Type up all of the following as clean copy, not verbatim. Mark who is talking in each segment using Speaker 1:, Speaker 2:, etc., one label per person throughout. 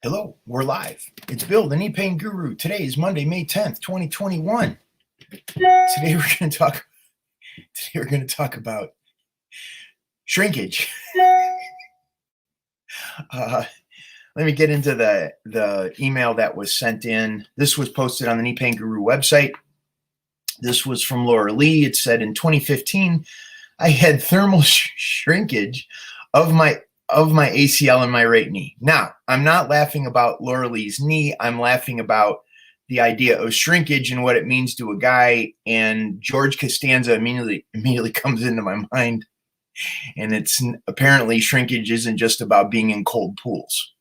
Speaker 1: Hello, we're live. It's Bill, the knee pain guru. Today is Monday, May 10th, 2021. Today we're going to talk about shrinkage. Let me get into the email that was sent in. This was posted on the Knee Pain Guru website. This was from Laura Lee. It said, in 2015, I had thermal shrinkage of my ACL in my right knee. Now, I'm not laughing about Laura Lee's knee. I'm laughing about the idea of shrinkage and what it means to a guy. And George Costanza immediately comes into my mind. And it's apparently shrinkage isn't just about being in cold pools.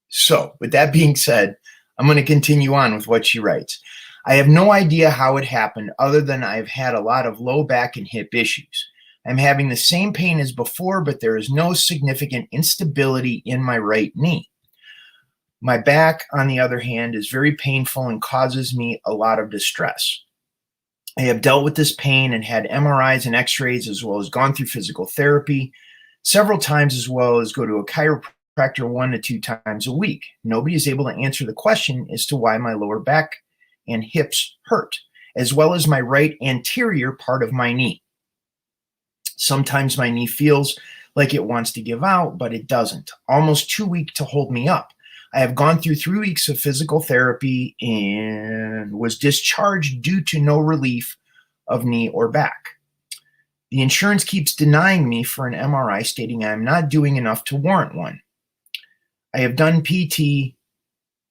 Speaker 1: So with that being said, I'm going to continue on with what she writes. I have no idea how it happened other than I've had a lot of low back and hip issues. I'm having the same pain as before, but there is no significant instability in my right knee. My back, on the other hand, is very painful and causes me a lot of distress. I have dealt with this pain and had MRIs and x-rays, as well as gone through physical therapy several times, as well as go to a chiropractor 1 to 2 times a week. Nobody is able to answer the question as to why my lower back and hips hurt, as well as my right anterior part of my knee. Sometimes my knee feels like it wants to give out, but it doesn't. Almost too weak to hold me up. I have gone through 3 weeks of physical therapy and was discharged due to no relief of knee or back. The insurance keeps denying me for an MRI, stating I am not doing enough to warrant one. I have done PT.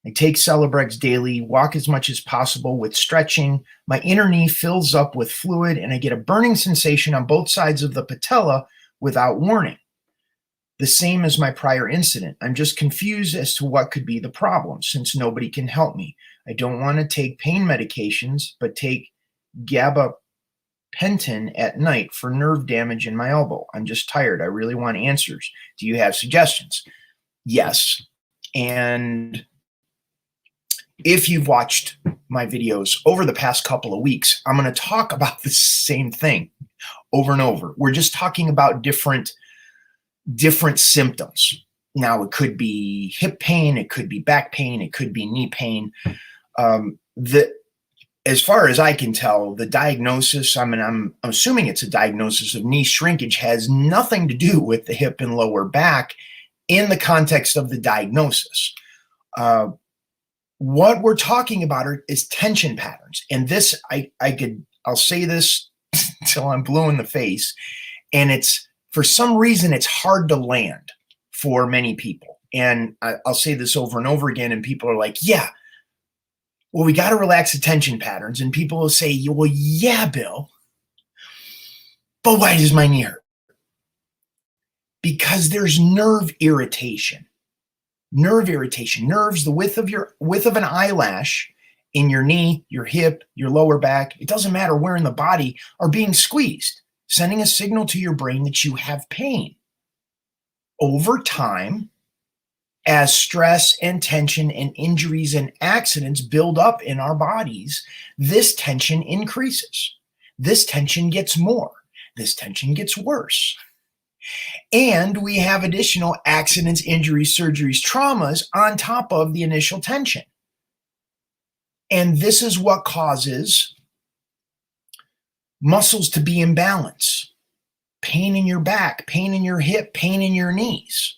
Speaker 1: I take Celebrex daily, walk as much as possible with stretching. My inner knee fills up with fluid and I get a burning sensation on both sides of the patella without warning. The same as my prior incident. I'm just confused as to what could be the problem since nobody can help me. I don't want to take pain medications, but take gabapentin at night for nerve damage in my elbow. I'm just tired. I really want answers. Do you have suggestions? Yes. And if you've watched my videos over the past couple of weeks, I'm going to talk about the same thing over and over. We're just talking about different symptoms. Now, it could be hip pain, it could be back pain, it could be knee pain. As far as I can tell, the diagnosis, I'm assuming it's a diagnosis of knee shrinkage, has nothing to do with the hip and lower back in the context of the diagnosis. What we're talking about is tension patterns. And this, I'll say this till I'm blue in the face. And it's, for some reason, it's hard to land for many people. And I'll say this over and over again. And people are like, yeah, well, we got to relax the tension patterns. And people will say, well, yeah, Bill, but why does my knee hurt? Because there's nerve irritation. Nerve irritation. Nerves the width of an eyelash in your knee, your hip, your lower back, it doesn't matter where in the body, are being squeezed, sending a signal to your brain that you have pain. Over time, as stress and tension and injuries and accidents build up in our bodies, this tension increases. This tension gets more. This tension gets worse. And we have additional accidents, injuries, surgeries, traumas on top of the initial tension. And this is what causes muscles to be in balance. Pain in your back, pain in your hip, pain in your knees.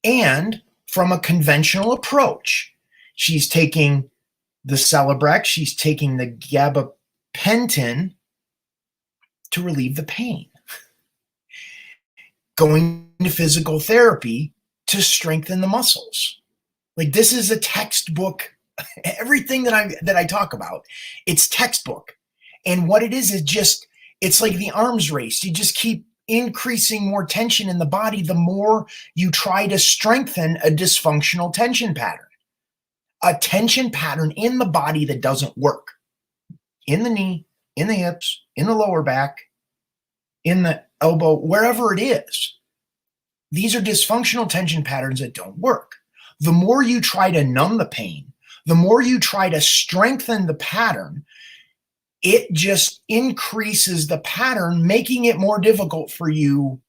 Speaker 1: And from a conventional approach, she's taking the Celebrex, she's taking the gabapentin to relieve the pain. Going to physical therapy to strengthen the muscles. Like, this is a textbook. Everything that I talk about, it's textbook. And what it is just, it's like the arms race. You just keep increasing more tension in the body the more you try to strengthen a dysfunctional tension pattern. A tension pattern in the body that doesn't work. In the knee, in the hips, in the lower back, in the elbow, wherever it is. These are dysfunctional tension patterns that don't work. The more you try to numb the pain, the more you try to strengthen the pattern, it just increases the pattern, making it more difficult for you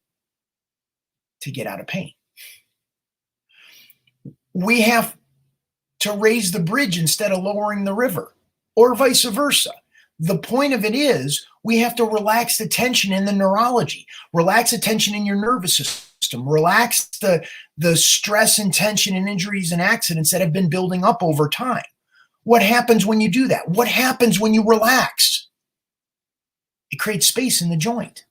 Speaker 1: to get out of pain. we have to raise the bridge instead of lowering the river, or vice versa. The point of it is we have to relax the tension in the neurology, relax the tension in your nervous system, relax the stress and tension and injuries and accidents that have been building up over time. What happens when you do that? What happens when you relax? It creates space in the joint.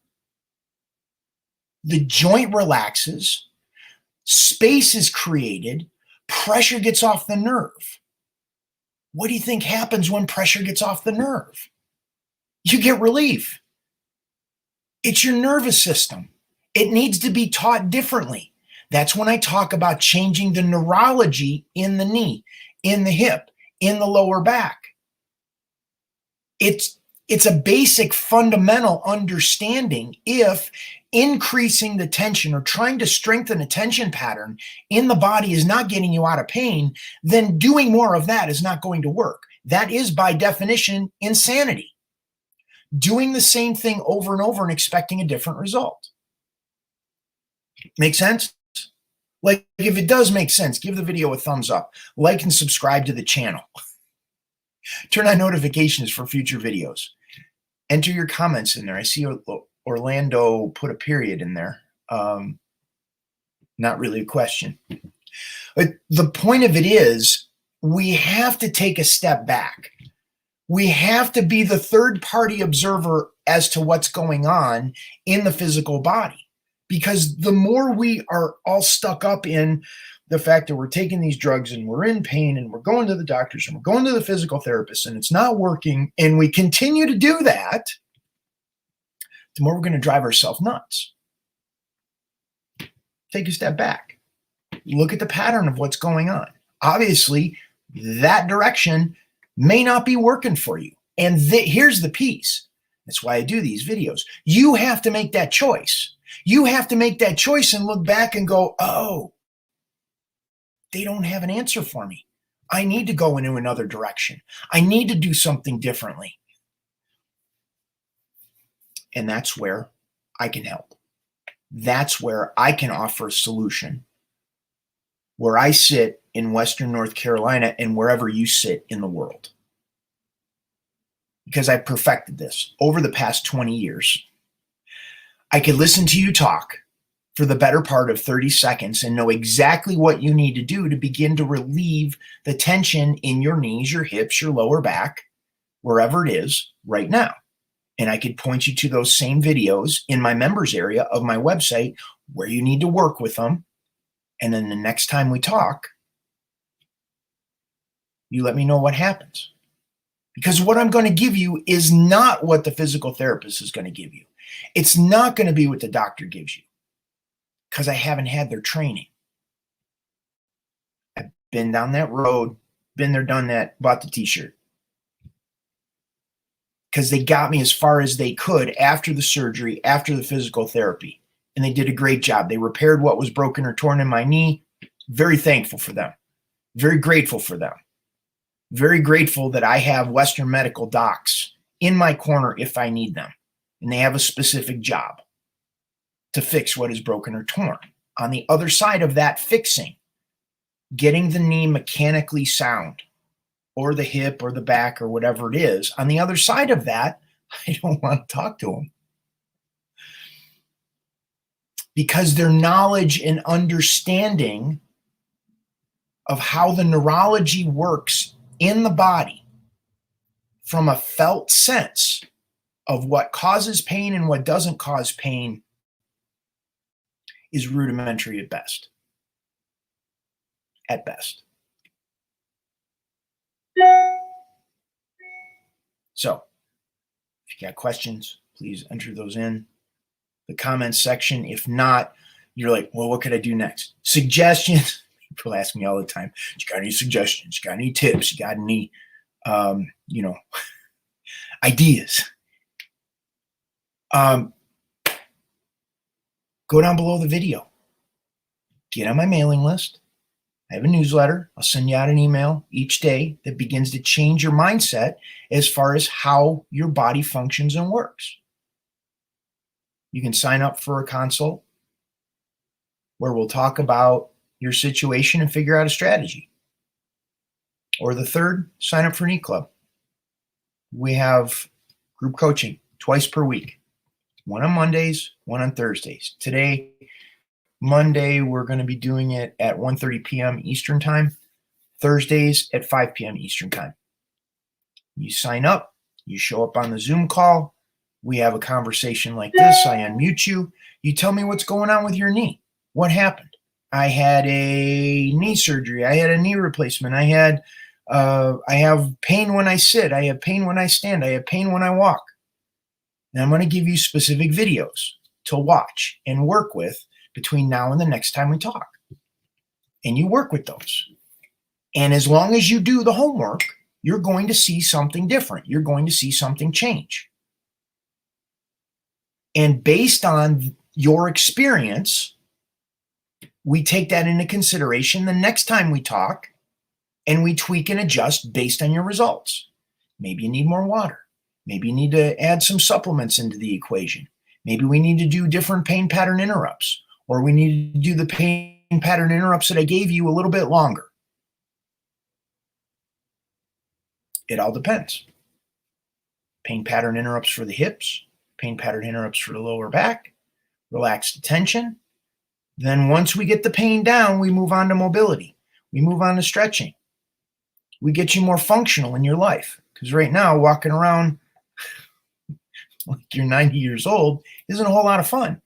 Speaker 1: The joint relaxes, space is created, pressure gets off the nerve. What do you think happens when pressure gets off the nerve? You get relief. It's your nervous system. It needs to be taught differently. That's when I talk about changing the neurology in the knee, in the hip, in the lower back. It's a basic fundamental understanding. If increasing the tension or trying to strengthen a tension pattern in the body is not getting you out of pain, then doing more of that is not going to work. That is, by definition, insanity. Doing the same thing over and over and expecting a different result. Make sense? Like, if it does make sense, give the video a thumbs up, like and subscribe to the channel. Turn on notifications for future videos. Enter your comments in there. I see Orlando put a period in there. Not really a question. But the point of it is we have to take a step back. We have to be the third-party observer as to what's going on in the physical body. Because the more we are all stuck up in the fact that we're taking these drugs and we're in pain and we're going to the doctors and we're going to the physical therapist and it's not working, and we continue to do that, the more we're going to drive ourselves nuts. Take a step back. Look at the pattern of what's going on. Obviously, that direction may not be working for you. And here's the piece. That's why I do these videos. You have to make that choice. You have to make that choice and look back and go, oh, they don't have an answer for me. I need to go into another direction. I need to do something differently. And that's where I can help. That's where I can offer a solution. Where I sit in Western North Carolina and wherever you sit in the world. Because I perfected this over the past 20 years. I could listen to you talk for the better part of 30 seconds and know exactly what you need to do to begin to relieve the tension in your knees, your hips, your lower back, wherever it is right now. And I could point you to those same videos in my members area of my website where you need to work with them. And then the next time we talk, you let me know what happens. Because what I'm going to give you is not what the physical therapist is going to give you. It's not going to be what the doctor gives you. Because I haven't had their training. I've been down that road, been there, done that, bought the t-shirt. Because they got me as far as they could after the surgery, after the physical therapy. And they did a great job. They repaired what was broken or torn in my knee. Very thankful for them. Very grateful for them. Very grateful that I have Western medical docs in my corner if I need them. And they have a specific job to fix what is broken or torn. On the other side of that fixing, getting the knee mechanically sound, or the hip or the back or whatever it is, on the other side of that, I don't want to talk to them. Because their knowledge and understanding of how the neurology works in the body from a felt sense of what causes pain and what doesn't cause pain is rudimentary at best. At best. So, if you got questions, please enter those in the comments section. If not, you're like, well, what could I do next? Suggestions. People ask me all the time, you got any suggestions? You got any tips? You got any, ideas? Go down below the video. Get on my mailing list. I have a newsletter. I'll send you out an email each day that begins to change your mindset as far as how your body functions and works. You can sign up for a consult where we'll talk about your situation and figure out a strategy. Or the third, sign up for Knee Club. We have group coaching twice per week, one on Mondays, one on Thursdays. Today, Monday, we're going to be doing it at 1:30 p.m. Eastern Time. Thursdays at 5 p.m. Eastern Time. You sign up, you show up on the Zoom call. We have a conversation like this. I unmute you. You tell me what's going on with your knee. What happened? I had a knee surgery. I had a knee replacement. I have pain when I sit. I have pain when I stand. I have pain when I walk. And I'm going to give you specific videos to watch and work with between now and the next time we talk. And you work with those. And as long as you do the homework, you're going to see something different. You're going to see something change. And based on your experience, we take that into consideration the next time we talk, and we tweak and adjust based on your results. Maybe you need more water. Maybe you need to add some supplements into the equation. Maybe we need to do different pain pattern interrupts, or we need to do the pain pattern interrupts that I gave you a little bit longer. It all depends. Pain pattern interrupts for the hips, pain pattern interrupts for the lower back, relax the tension. Then once we get the pain down, we move on to mobility. We move on to stretching. We get you more functional in your life. Because right now, walking around like you're 90 years old isn't a whole lot of fun.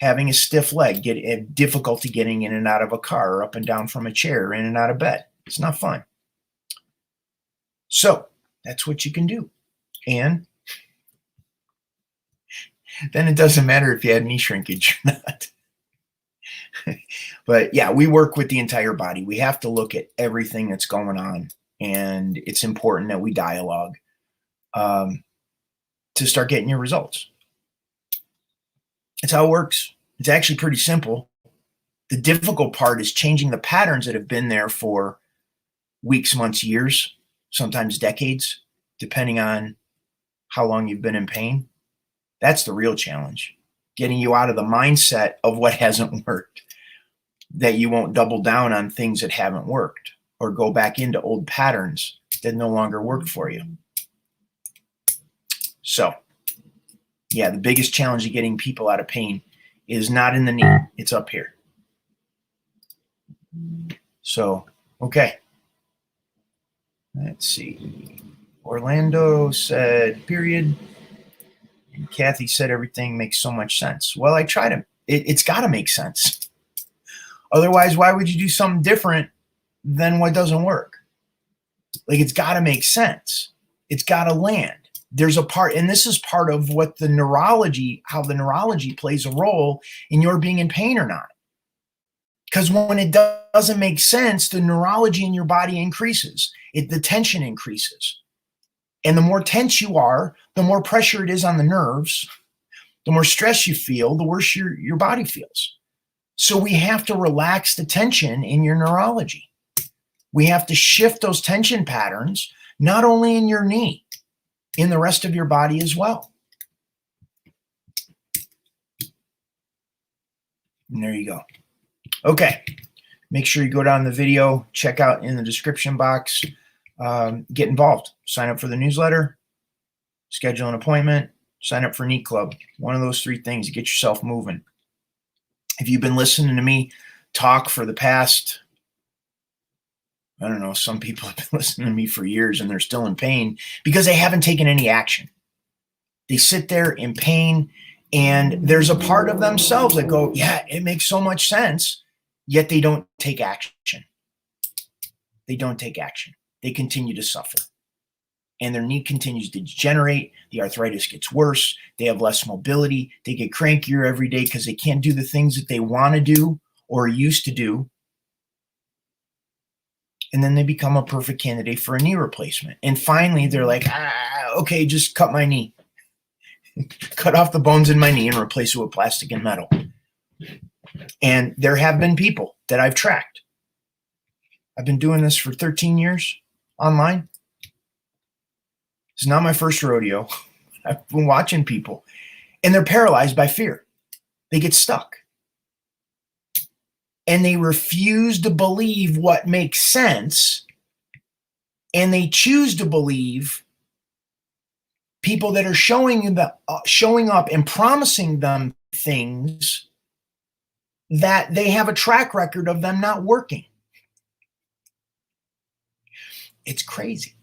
Speaker 1: Having a stiff leg, difficulty getting in and out of a car, or up and down from a chair, in and out of bed. It's not fun. So that's what you can do. And then it doesn't matter if you had knee shrinkage or not. But yeah, we work with the entire body. We have to look at everything that's going on. And it's important that we dialogue to start getting your results. That's how it works. It's actually pretty simple. The difficult part is changing the patterns that have been there for weeks, months, years, sometimes decades, depending on how long you've been in pain. That's the real challenge. Getting you out of the mindset of what hasn't worked, that you won't double down on things that haven't worked or go back into old patterns that no longer work for you. So, yeah, the biggest challenge of getting people out of pain is not in the knee. It's up here. So, okay. Let's see. Orlando said, period. And Kathy said, everything makes so much sense. Well, I try to, it's got to make sense. Otherwise, why would you do something different than what doesn't work? Like, it's got to make sense. It's got to land. There's a part, and this is part of what the neurology, how the neurology plays a role in your being in pain or not. Because when it doesn't make sense, the neurology in your body increases. The tension increases. And the more tense you are, the more pressure it is on the nerves, the more stress you feel, the worse your body feels. So we have to relax the tension in your neurology. We have to shift those tension patterns, not only in your knee, in the rest of your body as well. And there you go. Okay. Make sure you go down the video, check out in the description box, get involved. Sign up for the newsletter, schedule an appointment, sign up for Knee Club. One of those three things to get yourself moving. If you've been listening to me talk for the past, I don't know, some people have been listening to me for years and they're still in pain because they haven't taken any action. They sit there in pain, and there's a part of themselves that go, yeah, it makes so much sense, yet they don't take action. They don't take action. They continue to suffer. And their knee continues to degenerate. The arthritis gets worse. They have less mobility. They get crankier every day because they can't do the things that they want to do or used to do. And then they become a perfect candidate for a knee replacement. And finally, they're like, okay, just cut my knee. Cut off the bones in my knee and replace it with plastic and metal. And there have been people that I've tracked. I've been doing this for 13 years online. It's not my first rodeo. I've been watching people, and they're paralyzed by fear. They get stuck. and they refuse to believe what makes sense, and they choose to believe people that are showing up and promising them things that they have a track record of them not working. It's crazy.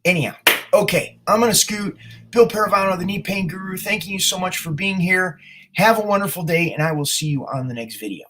Speaker 1: Anyhow, okay, I'm going to scoot. Bill Paravano, the Knee Pain Guru, thanking you so much for being here. Have a wonderful day, and I will see you on the next video.